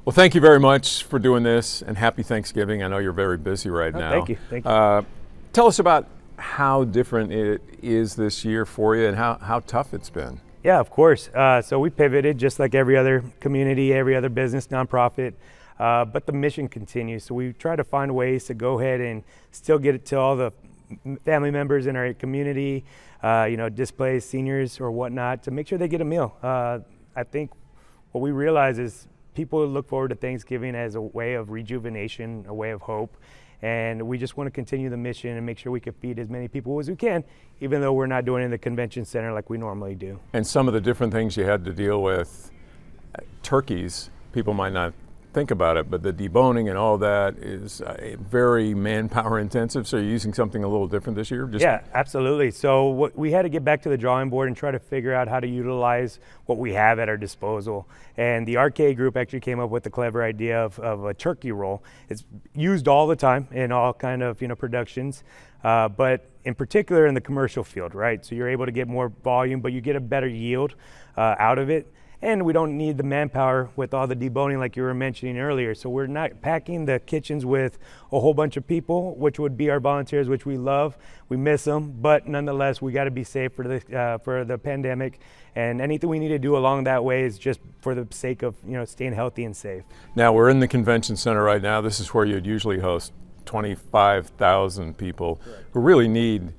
Well, thank you very much for doing this, and happy Thanksgiving. I know you're very busy right now. Thank you. Thank you. Tell us about how different it is this year for you and how tough it's been. Yeah, of course. So we pivoted just like every other community, every other business, nonprofit, but the mission continues. So we try to find ways to go ahead and still get it to all the family members in our community, displaced seniors or whatnot, to make sure they get a meal. I think what we realize is people look forward to Thanksgiving as a way of rejuvenation, a way of hope. And we just want to continue the mission and make sure we can feed as many people as we can, even though we're not doing it in the convention center like we normally do. And some of the different things you had to deal with, turkeys, people might not think about it, but the deboning and all that is very manpower intensive. So you're using something a little different this year? Yeah, absolutely. So we had to get back to the drawing board and try to figure out how to utilize what we have at our disposal. And the arcade group actually came up with the clever idea of a turkey roll. It's used all the time in all kind of productions, but in particular in the commercial field, right? So you're able to get more volume, but you get a better yield out of it. And we don't need the manpower with all the deboning like you were mentioning earlier. So we're not packing the kitchens with a whole bunch of people, which would be our volunteers, which we love. We miss them, but nonetheless, we got to be safe for the pandemic. And anything we need to do along that way is just for the sake of staying healthy and safe. Now we're in the convention center right now. This is where you'd usually host 25,000 people who really need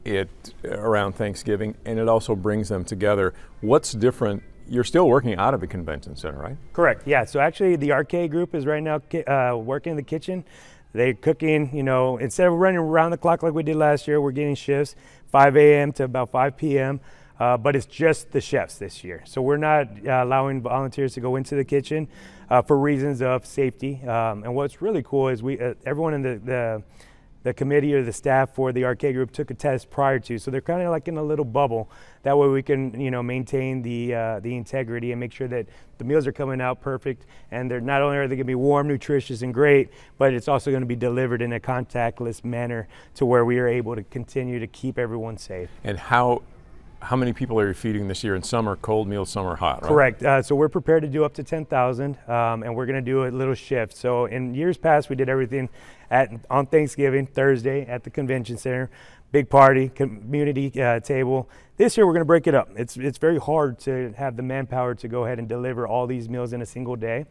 it around Thanksgiving, and it also brings them together. What's different? You're still working out of the convention center, right? Correct, yeah. So actually the arcade group is right now working in the kitchen. They're cooking, instead of running around the clock like we did last year, we're getting shifts 5 a.m. to about 5 p.m., but it's just the chefs this year. So we're not allowing volunteers to go into the kitchen for reasons of safety. And what's really cool is everyone in the committee or the staff for the arcade group took a test prior to, so they're kind of like in a little bubble. That way we can, maintain the integrity and make sure that the meals are coming out perfect, and they're not only are they going to be warm, nutritious, and great, but it's also going to be delivered in a contactless manner to where we are able to continue to keep everyone safe. And how many people are you feeding this year? And some are cold meals, some are hot, right? Correct. So we're prepared to do up to 10,000, and we're going to do a little shift. So in years past, we did everything on Thanksgiving, Thursday at the convention center, big party, community table. This year, we're going to break it up. It's very hard to have the manpower to go ahead and deliver all these meals in a single day.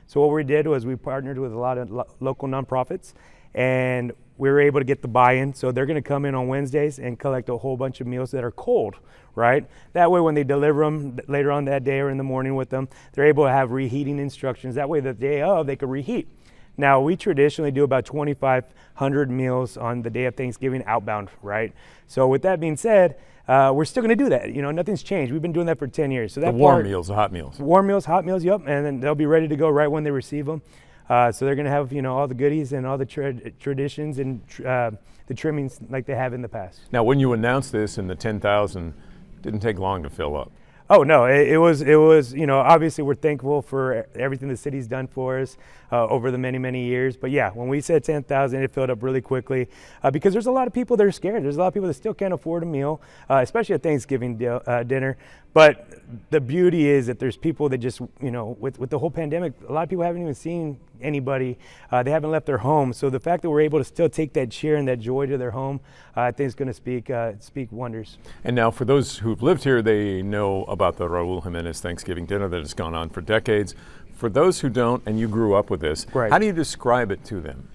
So what we did was we partnered with a lot of local nonprofits, and we were able to get the buy-in. So they're going to come in on Wednesdays and collect a whole bunch of meals that are cold, right? That way when they deliver them later on that day or in the morning with them, they're able to have reheating instructions. That way the day of, they could reheat. Now, we traditionally do about 2,500 meals on the day of Thanksgiving outbound, right? So with that being said, we're still going to do that. Nothing's changed. We've been doing that for 10 years. So that the warm meals, the hot meals. Warm meals, hot meals, yep. And then they'll be ready to go right when they receive them. So they're going to have, all the goodies and all the traditions and the trimmings like they have in the past. Now, when you announced this and the 10,000, didn't take long to fill up. Oh no, it was, obviously we're thankful for everything the city's done for us over the many years. But yeah, when we said 10,000, it filled up really quickly because there's a lot of people that are scared. There's a lot of people that still can't afford a meal, especially a Thanksgiving dinner. But the beauty is that there's people that just, with the whole pandemic, a lot of people haven't even seen anybody. They haven't left their home. So the fact that we're able to still take that cheer and that joy to their home, I think is going to speak wonders. And now for those who've lived here, they know about the Raul Jimenez Thanksgiving Dinner that has gone on for decades. For those who don't, and you grew up with this, right, how do you describe it to them?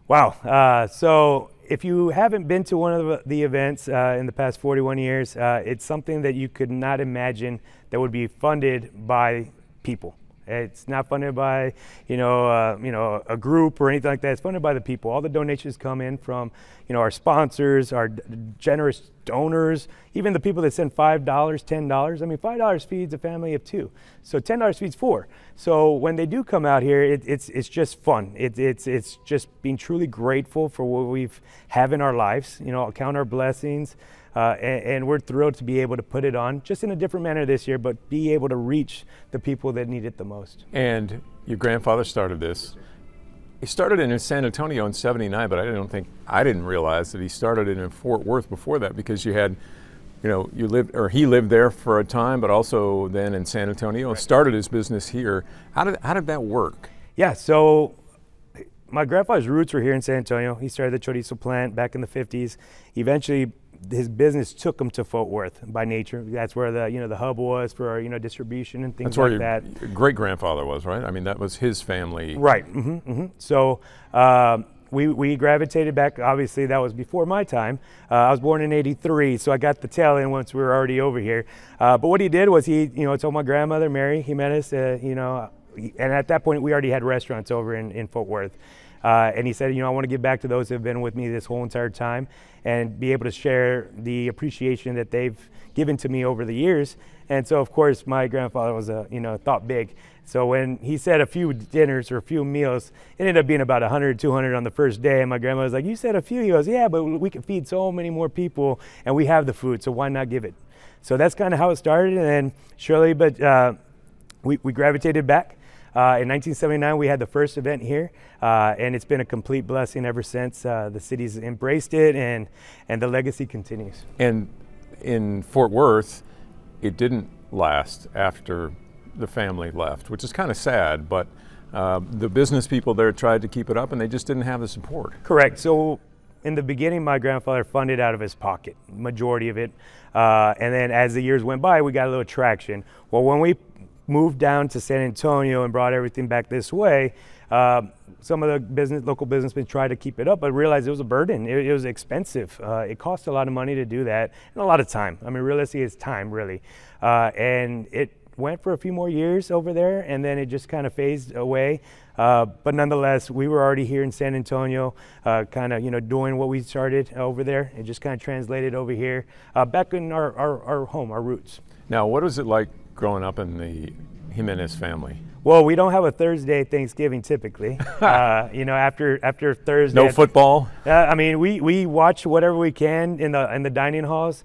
Wow. So if you haven't been to one of the events in the past 41 years, it's something that you could not imagine that would be funded by people. It's not funded by, a group or anything like that. It's funded by the people. All the donations come in from, our sponsors, our generous donors, even the people that send $5, $10. I mean, $5 feeds a family of 2. So $10 feeds 4. So when they do come out here, it's just fun. It's just being truly grateful for what we've have in our lives, count our blessings. And we're thrilled to be able to put it on just in a different manner this year, but be able to reach the people that need it the most. And your grandfather started this. He started it in San Antonio in '79, but I didn't realize that he started it in Fort Worth before that, because you had you know, he lived there for a time, but also then in San Antonio, and started his business here. How did that work? Yeah, so my grandfather's roots were here in San Antonio. He started the chorizo plant back in the 50s. Eventually, his business took him to Fort Worth by nature. That's where the hub was for distribution and things like that. That's where your great-grandfather was, right? I mean, that was his family. Right. So we gravitated back. Obviously, that was before my time. I was born in '83, so I got the tail end once we were already over here. But what he did was he told my grandmother, Mary Jimenez, and at that point we already had restaurants over in Fort Worth. And he said, I want to give back to those who have been with me this whole entire time and be able to share the appreciation that they've given to me over the years. And so, of course, my grandfather was thought big. So when he said a few dinners or a few meals, it ended up being about 100, 200 on the first day. And my grandma was like, you said a few? He goes, yeah, but we can feed so many more people and we have the food, so why not give it? So that's kind of how it started. And then surely, but we gravitated back. In 1979, we had the first event here, and it's been a complete blessing ever since. The city's embraced it, and the legacy continues. And in Fort Worth, it didn't last after the family left, which is kind of sad, but the business people there tried to keep it up, and they just didn't have the support. Correct. So in the beginning, my grandfather funded out of his pocket, majority of it, and then as the years went by, we got a little traction. Well, when we moved down to San Antonio and brought everything back this way, some of the local businessmen tried to keep it up, but realized it was a burden. It was expensive. It cost a lot of money to do that and a lot of time. I mean, realistically, it's time, really. And it went for a few more years over there, and then it just kind of phased away. But nonetheless, we were already here in San Antonio, kind of doing what we started over there. It just kind of translated over here, back in our home, our roots. Now, what was it like growing up in the Jimenez family? Well, we don't have a Thursday Thanksgiving typically. After Thursday. No football? I mean, we watch whatever we can in the dining halls.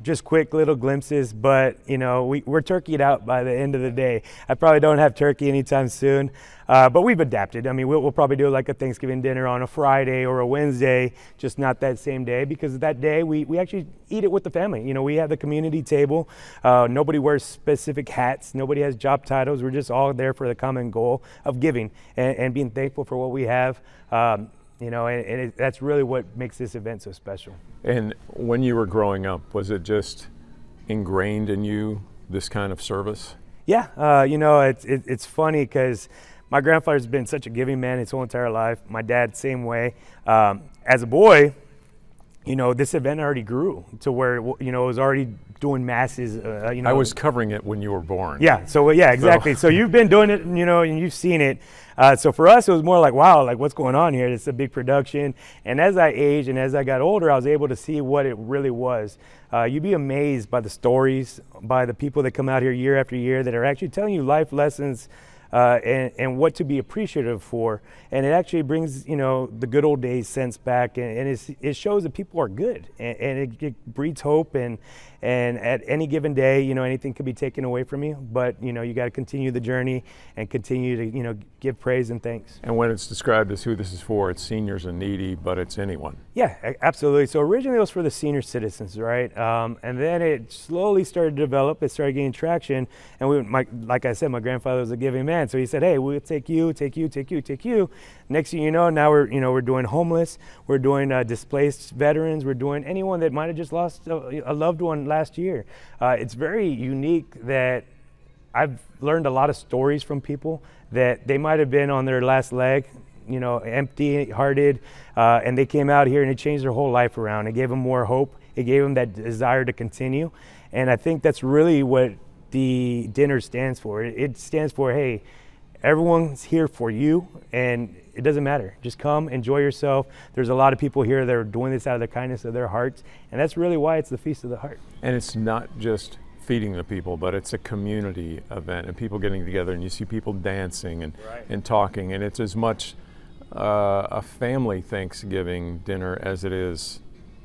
Just quick little glimpses, but we're turkeyed out by the end of the day. I probably don't have turkey anytime soon, but we've adapted. I mean, we'll probably do like a Thanksgiving dinner on a Friday or a Wednesday, just not that same day, because that day we actually eat it with the family. We have the community table. Nobody wears specific hats. Nobody has job titles. We're just all there for the common goal of giving and being thankful for what we have. That's really what makes this event so special. And when you were growing up, was it just ingrained in you, this kind of service? Yeah, it's funny because my grandfather's been such a giving man his whole entire life. My dad, same way. As a boy, this event already grew to where, it was already doing masses. I was covering it when you were born. Yeah, so yeah, exactly. So you've been doing it, and you've seen it. So for us, it was more like, wow, like what's going on here? It's a big production. And as I aged and as I got older, I was able to see what it really was. You'd be amazed by the stories, by the people that come out here year after year that are actually telling you life lessons and what to be appreciative for. And it actually brings, the good old days sense back, and it shows that people are good, and it breeds hope, and at any given day, anything could be taken away from you, but you got to continue the journey and continue to give praise and thanks. And when it's described as who this is for, it's seniors and needy, but it's anyone. Yeah, absolutely. So originally it was for the senior citizens, right? And then it slowly started to develop. It started gaining traction, and like I said, my grandfather was a giving man, so he said, hey, we'll take you. Next thing you know, now we're doing homeless, we're doing displaced veterans, we're doing anyone that might have just lost a loved one last year. It's very unique that I've learned a lot of stories from people that they might have been on their last leg, empty-hearted, and they came out here and it changed their whole life around. It gave them more hope. It gave them that desire to continue. And I think that's really what the dinner stands for. It stands for, hey, everyone's here for you, and it doesn't matter. Just come, enjoy yourself. There's a lot of people here that are doing this out of the kindness of their hearts, and that's really why it's the Feast of the Heart. And it's not just feeding the people, but it's a community event, and people getting together, and you see people dancing and talking, and it's as much a family Thanksgiving dinner as it is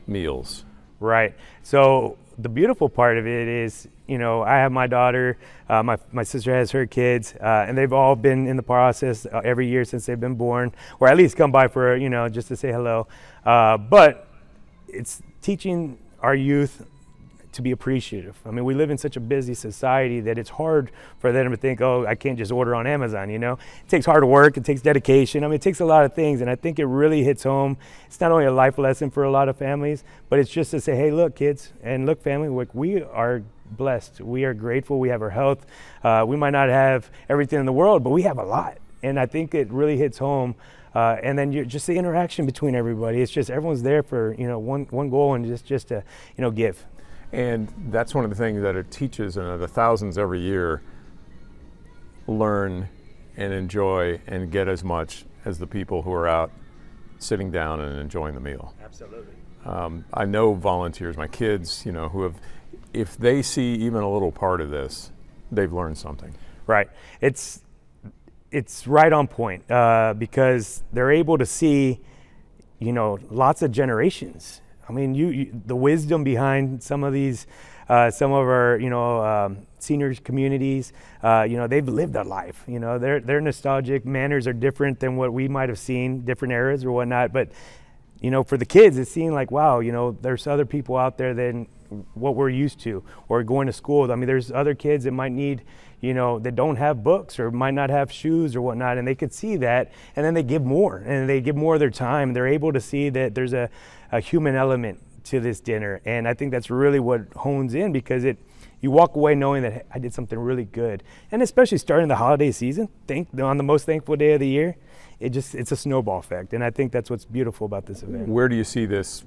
meals. Right. So the beautiful part of it is, I have my daughter, my sister has her kids, and they've all been in the process every year since they've been born, or at least come by for, just to say hello. But it's teaching our youth to be appreciative. I mean, we live in such a busy society that it's hard for them to think, oh, I can't just order on Amazon, you know? It takes hard work, it takes dedication. I mean, it takes a lot of things, and I think it really hits home. It's not only a life lesson for a lot of families, but it's just to say, hey, look, kids, and look, family, like, we are blessed. We are grateful. We have our health. We might not have everything in the world, but we have a lot. And I think it really hits home. And then just the interaction between everybody. It's just everyone's there for, you know, one goal, and just to, you know, give. And that's one of the things that it teaches, and the thousands every year learn and enjoy and get as much as the people who are out sitting down and enjoying the meal. Absolutely. I know volunteers, my kids, you know, who have, if they see even a little part of this, they've learned something. Right. It's right on point, because they're able to see, you know, lots of generations. I mean, the wisdom behind some of these, some of our, you know, seniors communities, you know, they've lived a life. You know, they're nostalgic. Manners are different than what we might have seen, different eras or whatnot. But, you know, for the kids, it's seeing like, wow, you know, there's other people out there than what we're used to, or going to school. I mean, there's other kids that might need, you know, that don't have books or might not have shoes or whatnot, and they could see that, and then they give more, and they give more of their time. They're able to see that there's a human element to this dinner, and I think that's really what hones in, because you walk away knowing that, hey, I did something really good. And especially starting the holiday season, on the most thankful day of the year, it's a snowball effect, and I think that's what's beautiful about this event. Where do you see this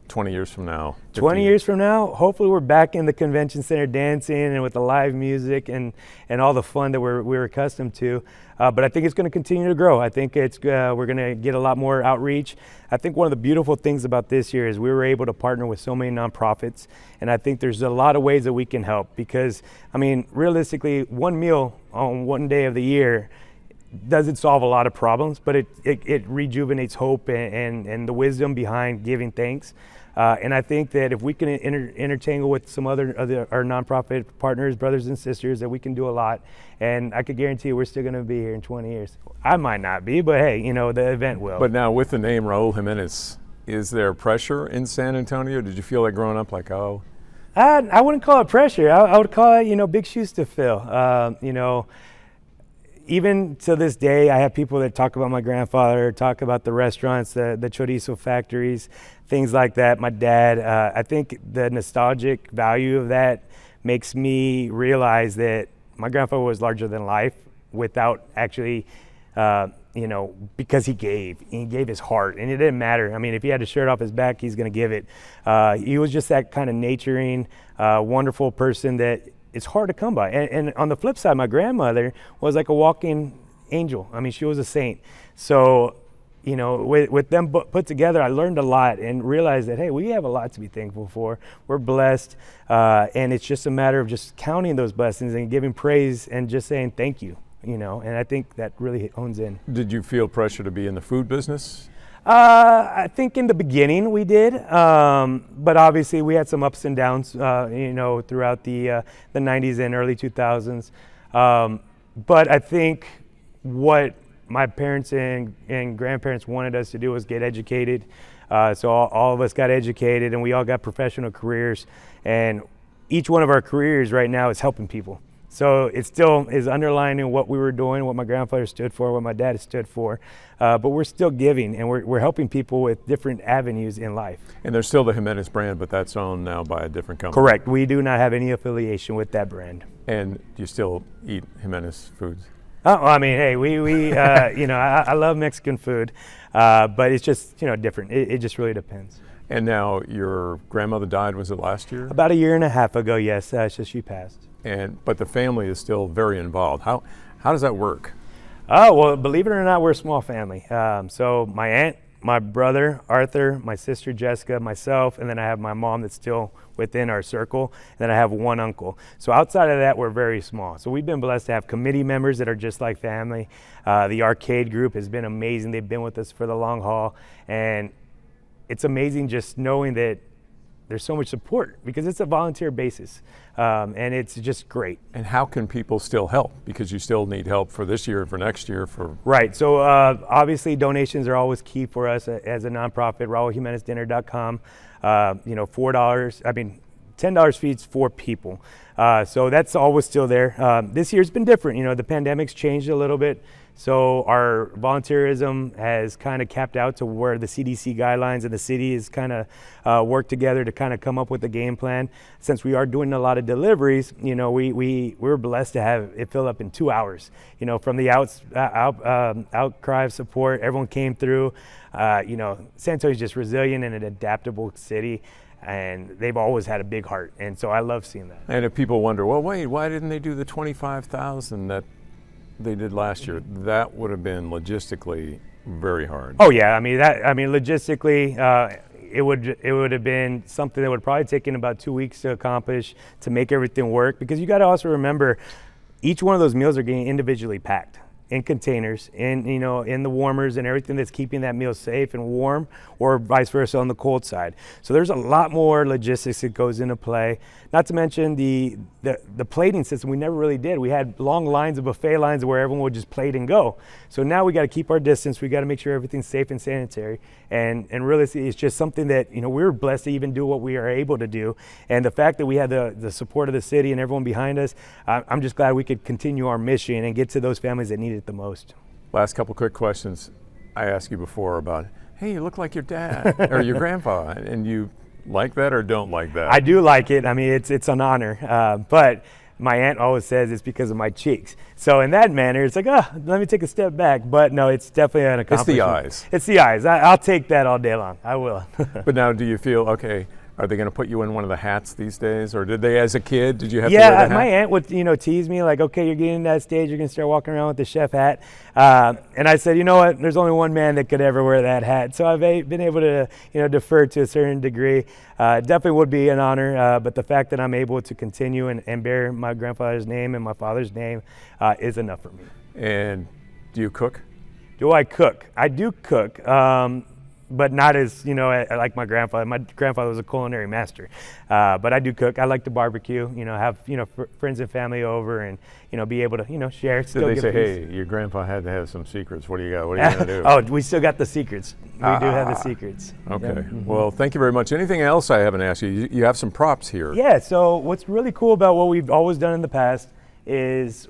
20 years from now? 20 years from now, hopefully we're back in the convention center dancing and with the live music and all the fun that we're accustomed to. But I think it's going to continue to grow. I think we're going to get a lot more outreach. I think one of the beautiful things about this year is we were able to partner with so many nonprofits, and I think there's a lot of ways that we can help, because, I mean, realistically, one meal on one day of the year doesn't solve a lot of problems, but it rejuvenates hope and the wisdom behind giving thanks. And I think that if we can intertangle with some other our nonprofit partners, brothers and sisters, that we can do a lot. And I could guarantee you we're still going to be here in 20 years. I might not be, but hey, you know, the event will. But now with the name Raul Jimenez, is there pressure in San Antonio? Did you feel like growing up like, oh? I wouldn't call it pressure. I would call it, you know, big shoes to fill. You know, even to this day, I have people that talk about my grandfather, talk about the restaurants, the chorizo factories, things like that. My dad, I think the nostalgic value of that makes me realize that my grandfather was larger than life without actually, you know, because he gave his heart, and it didn't matter. I mean, if he had a shirt off his back, he's going to give it. He was just that kind of nurturing, wonderful person that it's hard to come by. And on the flip side, my grandmother was like a walking angel. I mean, she was a saint. So, you know, with them put together, I learned a lot and realized that, hey, we have a lot to be thankful for. We're blessed, and it's just a matter of just counting those blessings and giving praise and just saying thank you, you know, and I think that really hones in. Did you feel pressure to be in the food business? I think in the beginning we did, but obviously we had some ups and downs, you know, throughout the 90s and early 2000s. But I think what my parents and grandparents wanted us to do was get educated. So all of us got educated, and we all got professional careers, and each one of our careers right now is helping people. So it still is underlining what we were doing, what my grandfather stood for, what my dad stood for, but we're still giving, and we're helping people with different avenues in life. And there's still the Jimenez brand, but that's owned now by a different company. Correct. We do not have any affiliation with that brand. And do you still eat Jimenez foods? Oh, I mean, hey, we you know, I love Mexican food, but it's just, you know, different. It just really depends. And now your grandmother died, was it last year? About a year and a half ago, yes, so she passed. But the family is still very involved. How does that work? Oh, well, believe it or not, we're a small family. So my aunt, my brother, Arthur, my sister, Jessica, myself, and then I have my mom that's still within our circle, and then I have one uncle. So outside of that, we're very small. So we've been blessed to have committee members that are just like family. The arcade group has been amazing. They've been with us for the long haul, and it's amazing just knowing that there's so much support, because it's a volunteer basis, and it's just great. And how can people still help? Because you still need help for this year, for next year, for... Right, so obviously donations are always key for us as a nonprofit, RaulJimenezDinner.com. You know, $4, I mean, $10 feeds 4 people. So that's always still there. This year's been different. The pandemic's changed a little bit. So our volunteerism has kind of capped out to where the CDC guidelines and the city has kind of worked together to kind of come up with a game plan. Since we are doing a lot of deliveries, we're blessed to have it fill up in 2 hours. From the outcry of support, everyone came through. San Antonio's just resilient and an adaptable city. And they've always had a big heart, and so I love seeing that. And if people wonder, well, wait, why didn't they do the 25,000 that they did last year? That would have been logistically very hard. Oh yeah, logistically, it would have been something that would probably taken about 2 weeks to accomplish, to make everything work. Because you got to also remember, each one of those meals are getting individually packed in containers, in the warmers and everything that's keeping that meal safe and warm, or vice versa on the cold side. So there's a lot more logistics that goes into play. Not to mention the plating system we never really did. We had long lines of buffet lines where everyone would just plate and go. So now we got to keep our distance. We got to make sure everything's safe and sanitary. And really, it's just something that we were blessed to even do what we are able to do. And the fact that we had the support of the city and everyone behind us, I'm just glad we could continue our mission and get to those families that need it the most. Last couple quick questions. I asked you before about, hey, you look like your dad or your grandpa, and you like that or don't like that? I do like it. It's an honor, but my aunt always says it's because of my cheeks. So in that manner, it's like, let me take a step back. But no, it's definitely an accomplishment. It's the eyes. It's the eyes. I'll take that all day long. I will. But now, do you feel, okay, are they going to put you in one of the hats these days? Or did they, as a kid, did you have to wear the hat? My aunt would, tease me like, okay, you're getting to that stage, you're going to start walking around with the chef hat. And I said, you know what, there's only one man that could ever wear that hat. So I've been able to, defer to a certain degree. Definitely would be an honor, but the fact that I'm able to continue and bear my grandfather's name and my father's name is enough for me. And do you cook? Do I cook? I do cook. But not as, like my grandfather. My grandfather was a culinary master. But I do cook. I like to barbecue, have, friends and family over and, be able to, share. Did they say, hey, your grandpa had to have some secrets. What do you got? What are you going to do? Oh, we still got the secrets. We do have the secrets. Okay. Yep. Mm-hmm. Well, thank you very much. Anything else I haven't asked you? You have some props here. Yeah. So what's really cool about what we've always done in the past is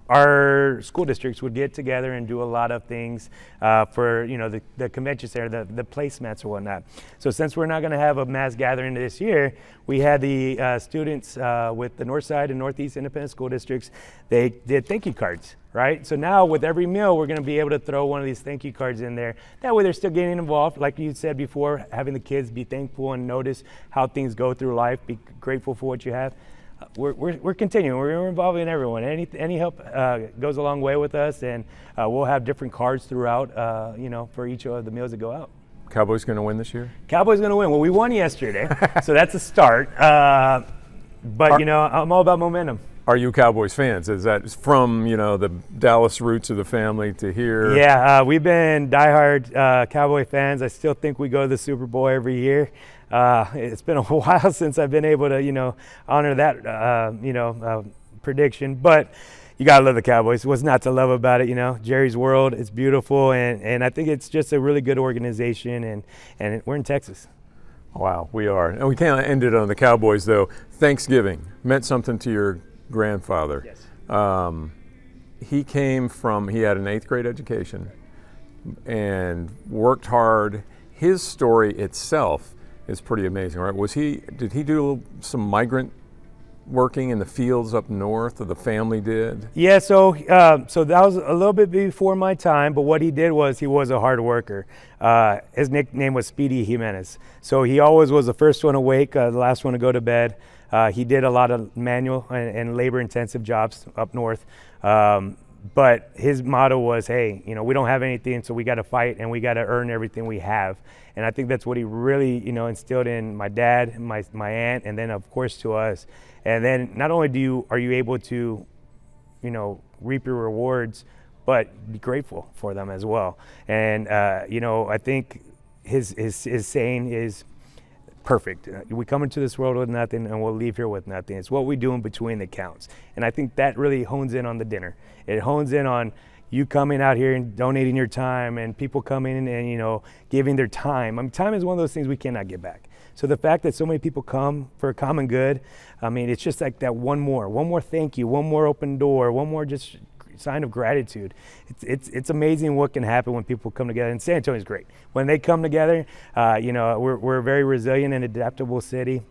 our school districts would get together and do a lot of things for the convention center, the placemats or whatnot. So since we're not going to have a mass gathering this year, we had the students with the North Side and Northeast Independent School Districts. They did thank you cards, right? So now with every meal, we're going to be able to throw one of these thank you cards in there. That way they're still getting involved. Like you said before, having the kids be thankful and notice how things go through life, be grateful for what you have. We're continuing. We're involving everyone. Any help goes a long way with us, and we'll have different cards throughout, for each of the meals that go out. Cowboys going to win this year? Cowboys going to win. Well, we won yesterday, so that's a start. But I'm all about momentum. Are you Cowboys fans? Is that from the Dallas roots of the family to here? Yeah, we've been diehard Cowboy fans. I still think we go to the Super Bowl every year. It's been a while since I've been able to, honor that, prediction. But you gotta love the Cowboys. What's not to love about it? Jerry's World. It's beautiful, and I think it's just a really good organization. And we're in Texas. Wow, we are. And we can't end it on the Cowboys though. Thanksgiving meant something to your grandfather. Yes. He had an 8th grade education and worked hard. His story itself is pretty amazing, right? Did he do some migrant working in the fields up north, or the family did? Yeah, so that was a little bit before my time, but what he did was he was a hard worker. His nickname was Speedy Jimenez. So he always was the first one awake, the last one to go to bed. He did a lot of manual and labor-intensive jobs up north. But his motto was, hey, we don't have anything, so we got to fight and we got to earn everything we have. And I think that's what he really, instilled in my dad, my aunt, and then of course to us. And then not only are you able to, reap your rewards, but be grateful for them as well. And I think his saying is perfect. We come into this world with nothing and we'll leave here with nothing. It's what we do in between that counts. And I think that really hones in on the dinner. It hones in on you coming out here and donating your time, and people coming in and, you know, giving their time. I mean, time is one of those things we cannot get back. So the fact that so many people come for a common good, I mean, it's just like that one more thank you, one more open door, one more just sign of gratitude. It's amazing what can happen when people come together. And San Antonio is great. When they come together, you know, we're a very resilient and adaptable city.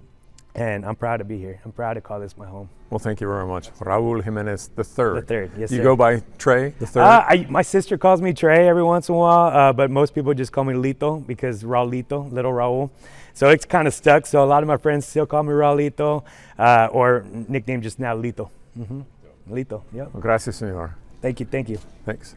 And I'm proud to be here. I'm proud to call this my home. Well, thank you very much. Raul Jimenez III. The third, yes, You sir. go by Trey, the third? My sister calls me Trey every once in a while, but most people just call me Lito because Raulito, little Raul. So it's kind of stuck. So a lot of my friends still call me Raulito, or nickname just now Lito. Lito, yep. Well, gracias, señor. Thank you. Thanks.